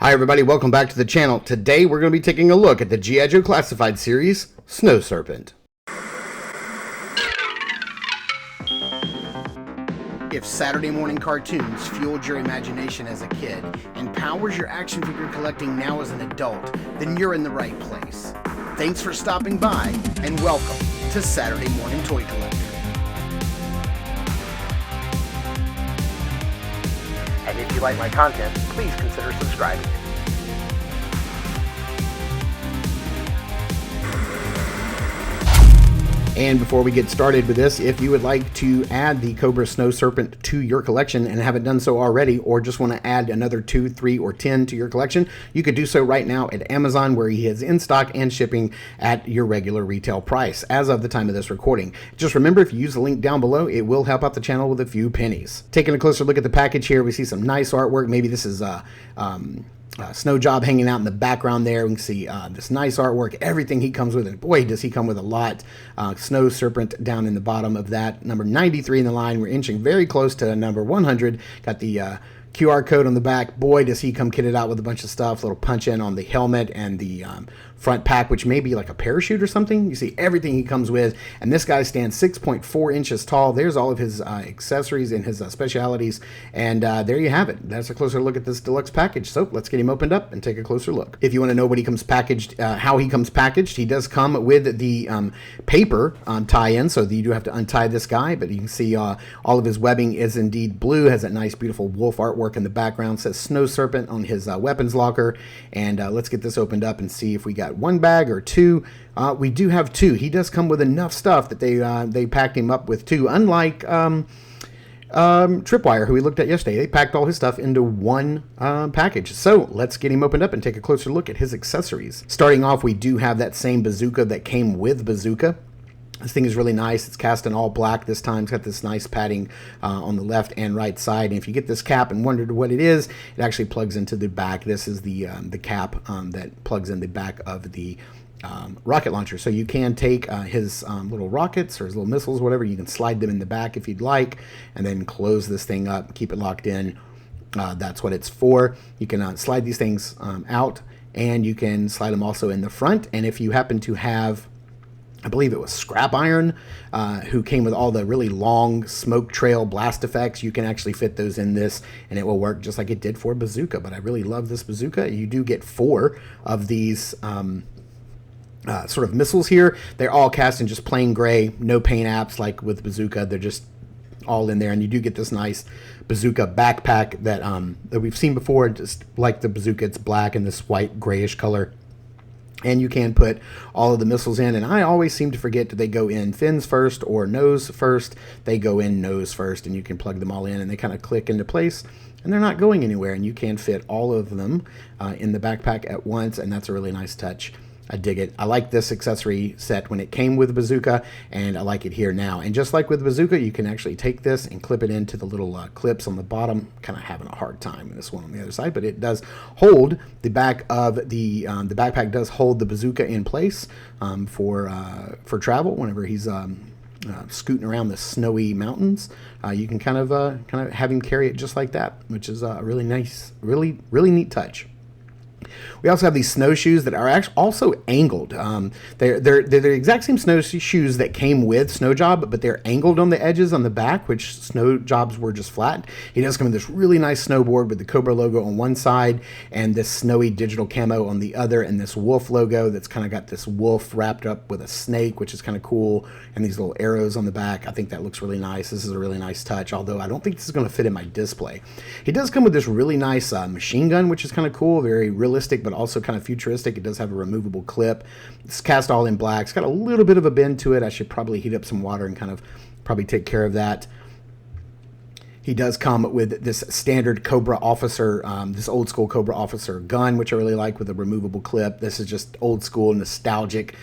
Hi everybody, welcome back to the channel. Today we're going to be taking a look at the G.I. Joe Classified series, Snow Serpent. If Saturday morning cartoons fueled your imagination as a kid and powers your action figure collecting now as an adult, then you're in the right place. Thanks for stopping by and welcome to Saturday Morning Toy Collector. And if you like my content, please consider subscribing. And before we get started with this, if you would like to add the Cobra Snow Serpent to your collection and haven't done so already, or just want to add another 2, 3, or 10 to your collection, you could do so right now at Amazon, where he is in stock and shipping at your regular retail price as of the time of this recording. Just remember, if you use the link down below, it will help out the channel with a few pennies. Taking a closer look at the package here, we see some nice artwork. Maybe this is Snow Job hanging out in the background there. We can see this nice artwork, everything he comes with, and boy, does he come with a lot. Snow Serpent down in the bottom of that, number 93 in the line. We're inching very close to number 100. Got the QR code on the back. Boy, does he come kitted out with a bunch of stuff. Little punch in on the helmet and the front pack, which may be like a parachute or something. You see everything he comes with, and this guy stands 6.4 inches tall. There's all of his accessories and his specialities, and there you have it. That's a closer look at this deluxe package. So let's get him opened up and take a closer look. If you want to know what he comes packaged, how he comes packaged, he does come with the paper tie-in, so you do have to untie this guy, but you can see all of his webbing is indeed blue, has that nice beautiful wolf artwork in the background, says Snow Serpent on his weapons locker. And let's get this opened up and see if we got one bag or two. We do have two. He does come with enough stuff that they packed him up with two, unlike Tripwire, who we looked at yesterday. They packed all his stuff into one package. So let's get him opened up and take a closer look at his accessories. Starting off, we do have that same bazooka that came with bazooka. This thing is really nice. It's cast in all black this time. It's got this nice padding on the left and right side. And if you get this cap and wondered what it is, it actually plugs into the back. This is the cap that plugs in the back of the rocket launcher. So you can take his little rockets or his little missiles, whatever. You can slide them in the back if you'd like, and then close this thing up, keep it locked in. That's what it's for. You can slide these things out, and you can slide them also in the front. And if you happen to have, I believe it was Scrap Iron, who came with all the really long smoke trail blast effects, you can actually fit those in this, and it will work just like it did for Bazooka. But I really love this Bazooka. You do get 4 of these sort of missiles here. They're all cast in just plain gray, no paint apps like with Bazooka. They're just all in there, and you do get this nice Bazooka backpack that we've seen before. Just like the Bazooka, it's black and this white grayish color. And you can put all of the missiles in, and I always seem to forget, do they go in fins first or nose first? They go in nose first, and you can plug them all in, and they kind of click into place, and they're not going anywhere, and you can fit all of them in the backpack at once, and that's a really nice touch. I dig it. I like this accessory set when it came with Bazooka, and I like it here now. And just like with Bazooka, you can actually take this and clip it into the little clips on the bottom. Kind of having a hard time with this one on the other side, but it does hold the back of the backpack does hold the Bazooka in place for travel whenever he's scooting around the snowy mountains. You can kind of have him carry it just like that, which is a really nice, really neat touch. We also have these snowshoes that are actually also angled. They're the exact same snowshoes that came with Snow Job, but they're angled on the edges on the back, which Snow Jobs were just flat. He does come with this really nice snowboard with the Cobra logo on one side and this snowy digital camo on the other, and this wolf logo that's kind of got this wolf wrapped up with a snake, which is kind of cool, and these little arrows on the back. I think that looks really nice. This is a really nice touch, although I don't think this is going to fit in my display. He does come with this really nice machine gun, which is kind of cool, very realistic, but also kind of futuristic. It does have a removable clip. It's cast all in black. It's got a little bit of a bend to it. I should probably heat up some water and kind of probably take care of that. He does come with this standard Cobra Officer, this old school Cobra Officer gun, which I really like, with a removable clip. This is just old school, nostalgic.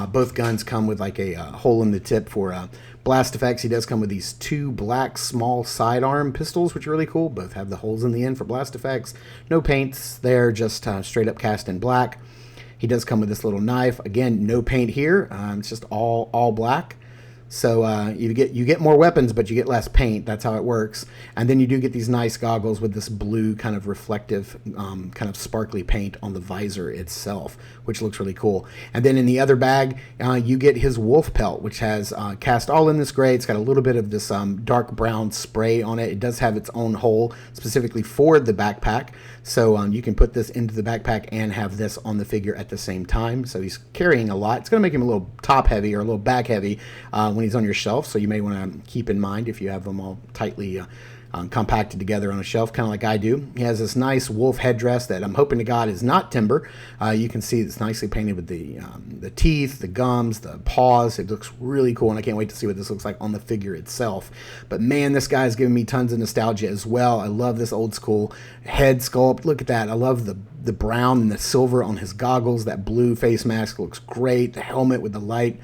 Both guns come with like a hole in the tip for blast effects. He does come with these 2 black small sidearm pistols, which are really cool. Both have the holes in the end for blast effects. No paints there, just straight up cast in black. He does come with this little knife. Again, no paint here. It's just all black. So you get more weapons, but you get less paint. That's how it works. And then you do get these nice goggles with this blue kind of reflective, kind of sparkly paint on the visor itself, which looks really cool. And then in the other bag, you get his wolf pelt, which has cast all in this gray. It's got a little bit of this dark brown spray on it. It does have its own hole specifically for the backpack. So you can put this into the backpack and have this on the figure at the same time. So he's carrying a lot. It's going to make him a little top heavy or a little back heavy when he's on your shelf. So you may want to keep in mind if you have them all tightly compacted together on a shelf, kind of like I do. He has this nice wolf headdress that I'm hoping to God is not timber. You can see it's nicely painted with the teeth, the gums, the paws. It looks really cool, and I can't wait to see what this looks like on the figure itself. But man, this guy's giving me tons of nostalgia as well. I love this old school head sculpt. Look at that. I love the brown and the silver on his goggles. That blue face mask looks great. The helmet with the light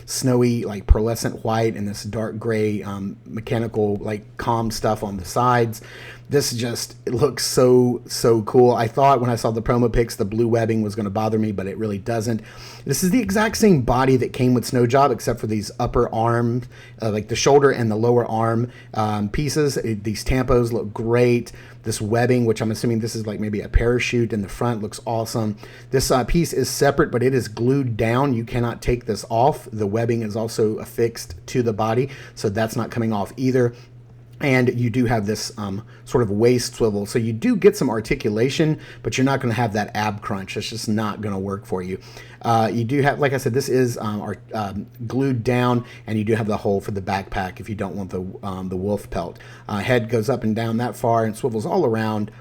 snowy, like pearlescent white, and this dark gray mechanical like calm stuff on the sides. This just, it looks so cool. I thought when I saw the promo pics the blue webbing was going to bother me, but it really doesn't. This is the exact same body that came with Snow Job, except for these upper arms, like the shoulder and the lower arm pieces. These tampos look great. This webbing, which I'm assuming this is like maybe a parachute in the front, looks awesome. This piece is separate, but it is glued down. You cannot take this off. The webbing is also affixed to the body, so that's not coming off either. And you do have this sort of waist swivel. So you do get some articulation, but you're not going to have that ab crunch. It's just not going to work for you. You do have, like I said, this is glued down, and you do have the hole for the backpack if you don't want the wolf pelt. Head goes up and down that far and swivels all around.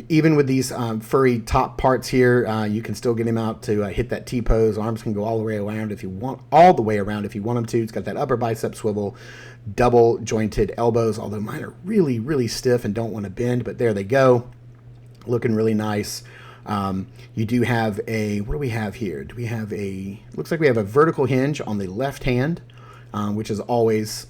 Even with these furry top parts here, you can still get him out to hit that T-pose. Arms can go all the way around if you want, them to. It's got that upper bicep swivel, double jointed elbows, although mine are really stiff and don't want to bend, but there they go. Looking really nice. You do have a, what do we have here? Looks like we have a vertical hinge on the left hand, which is always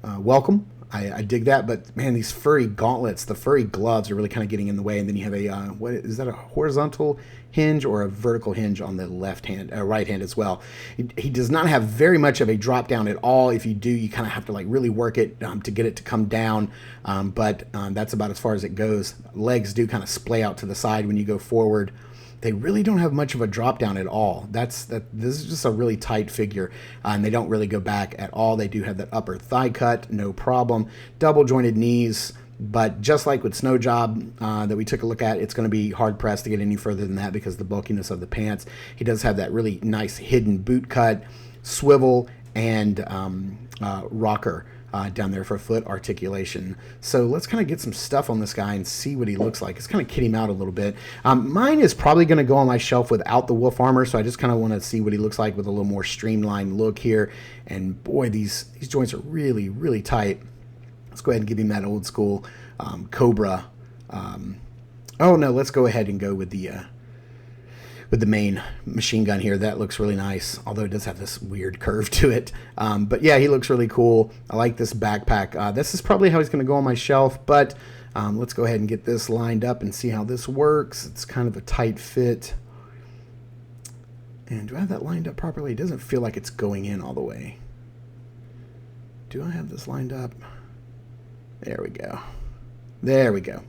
welcome. I dig that, but man, these furry gauntlets, the furry gloves are really kind of getting in the way. And then you have a, what is that, a horizontal hinge or a vertical hinge on the left hand, right hand as well. He does not have very much of a drop down at all. If you do, you kind of have to like really work it to get it to come down. But that's about as far as it goes. Legs do kind of splay out to the side when you go forward. They really don't have much of a drop down at all. This is just a really tight figure, and they don't really go back at all. They do have that upper thigh cut, no problem. Double jointed knees, but just like with Snow Job that we took a look at, it's going to be hard pressed to get any further than that because of the bulkiness of the pants. He does have that really nice hidden boot cut, swivel, and rocker down there for foot articulation. So let's kind of get some stuff on this guy and see what he looks like. Let's kind of kit him out a little bit. Mine is probably going to go on my shelf without the wolf armor, so I just kind of want to see what he looks like with a little more streamlined look here. And boy, these joints are really tight. Let's go ahead and give him that old school Cobra. Oh no, let's go ahead and go with the main machine gun here. That looks really nice, although it does have this weird curve to it. But yeah, he looks really cool. I like this backpack. This is probably how he's going to go on my shelf, but let's go ahead and get this lined up and see how this works. It's kind of a tight fit. And do I have that lined up properly? It doesn't feel like it's going in all the way. Do I have this lined up? There we go. There we go.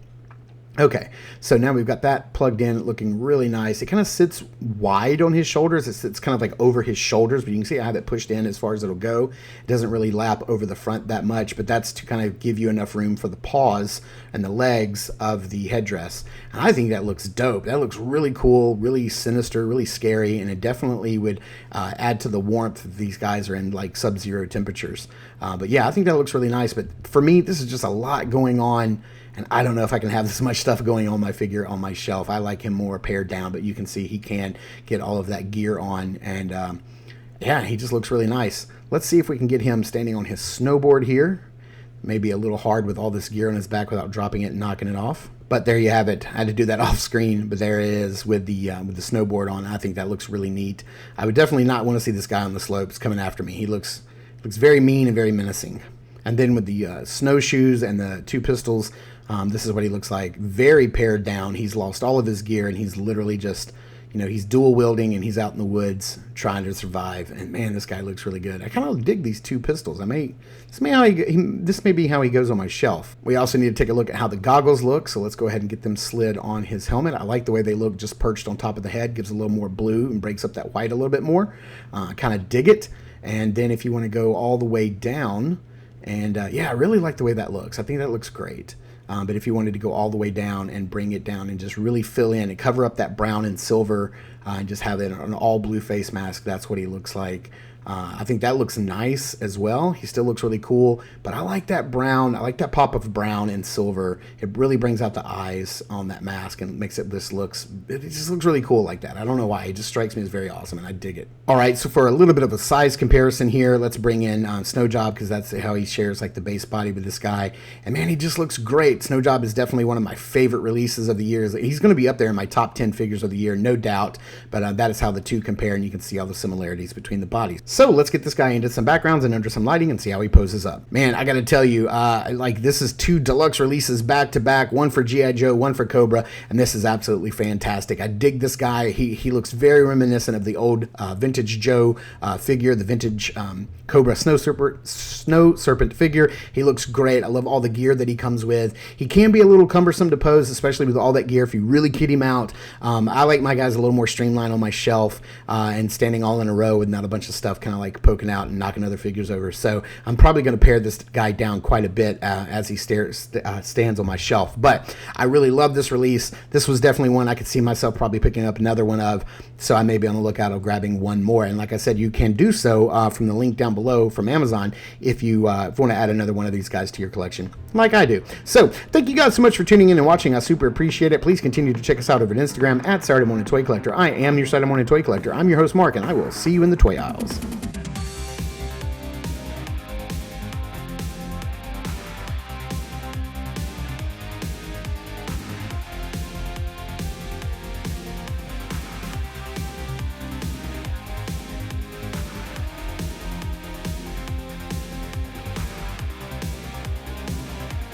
Okay, so now we've got that plugged in, looking really nice. It kind of sits wide on his shoulders. It sits kind of like over his shoulders, but you can see I have it pushed in as far as it'll go. It doesn't really lap over the front that much, but that's to kind of give you enough room for the paws and the legs of the headdress. And I think that looks dope. That looks really cool, really sinister, really scary, and it definitely would add to the warmth if these guys are in like sub-zero temperatures. But yeah, I think that looks really nice. But for me, this is just a lot going on. And I don't know if I can have this much stuff going on my figure on my shelf. I like him more pared down, but you can see he can get all of that gear on. And yeah, he just looks really nice. Let's see if we can get him standing on his snowboard here. Maybe a little hard with all this gear on his back without dropping it and knocking it off. But there you have it. I had to do that off screen, but there it is with the snowboard on. I think that looks really neat. I would definitely not want to see this guy on the slopes coming after me. He looks very mean and very menacing. And then with the snowshoes and the two pistols, this is what he looks like. Very pared down. He's lost all of his gear, and he's literally just you know, he's dual wielding and he's out in the woods trying to survive. And man, this guy looks really good. I kind of dig these two pistols. This may be how he goes on my shelf. We also need to take a look at how the goggles look. So let's go ahead and get them slid on his helmet. I like the way they look just perched on top of the head. Gives a little more blue and breaks up that white a little bit more. Kind of dig it. And then if you want to go all the way down, and yeah, I really like the way that looks. I think that looks great. But if you wanted to go all the way down and bring it down and just really fill in and cover up that brown and silver and just have it an all blue face mask, that's what he looks like. I think that looks nice as well. He still looks really cool, but I like that brown. I like that pop of brown and silver. It really brings out the eyes on that mask and makes it it just looks really cool like that. I don't know why. It just strikes me as very awesome, and I dig it. All right, so for a little bit of a size comparison here, let's bring in Snowjob, because that's how he shares like the base body with this guy. And man, he just looks great. Snowjob is definitely one of my favorite releases of the year. He's going to be up there in my top 10 figures of the year, no doubt. But that is how the two compare, and you can see all the similarities between the bodies. So let's get this guy into some backgrounds and under some lighting and see how he poses up. Man, I got to tell you, like this is two deluxe releases back to back, one for G.I. Joe, one for Cobra, and this is absolutely fantastic. I dig this guy. He looks very reminiscent of the old vintage Joe figure, the vintage Cobra Snow Serpent figure. He looks great. I love all the gear that he comes with. He can be a little cumbersome to pose, especially with all that gear if you really kit him out. I like my guys a little more streamlined on my shelf and standing all in a row with not a bunch of stuff kind of like poking out and knocking other figures over. So I'm probably going to pare this guy down quite a bit as he stands on my shelf. But I really love this release. This was definitely one I could see myself probably picking up another one of. So I may be on the lookout of grabbing one more. And like I said, you can do so from the link down below from Amazon if you want to add another one of these guys to your collection, like I do. So thank you guys so much for tuning in and watching. I super appreciate it. Please continue to check us out over at Instagram at Saturday Morning Toy Collector. I am your Saturday Morning Toy Collector. I'm your host, Mark, and I will see you in the toy aisles.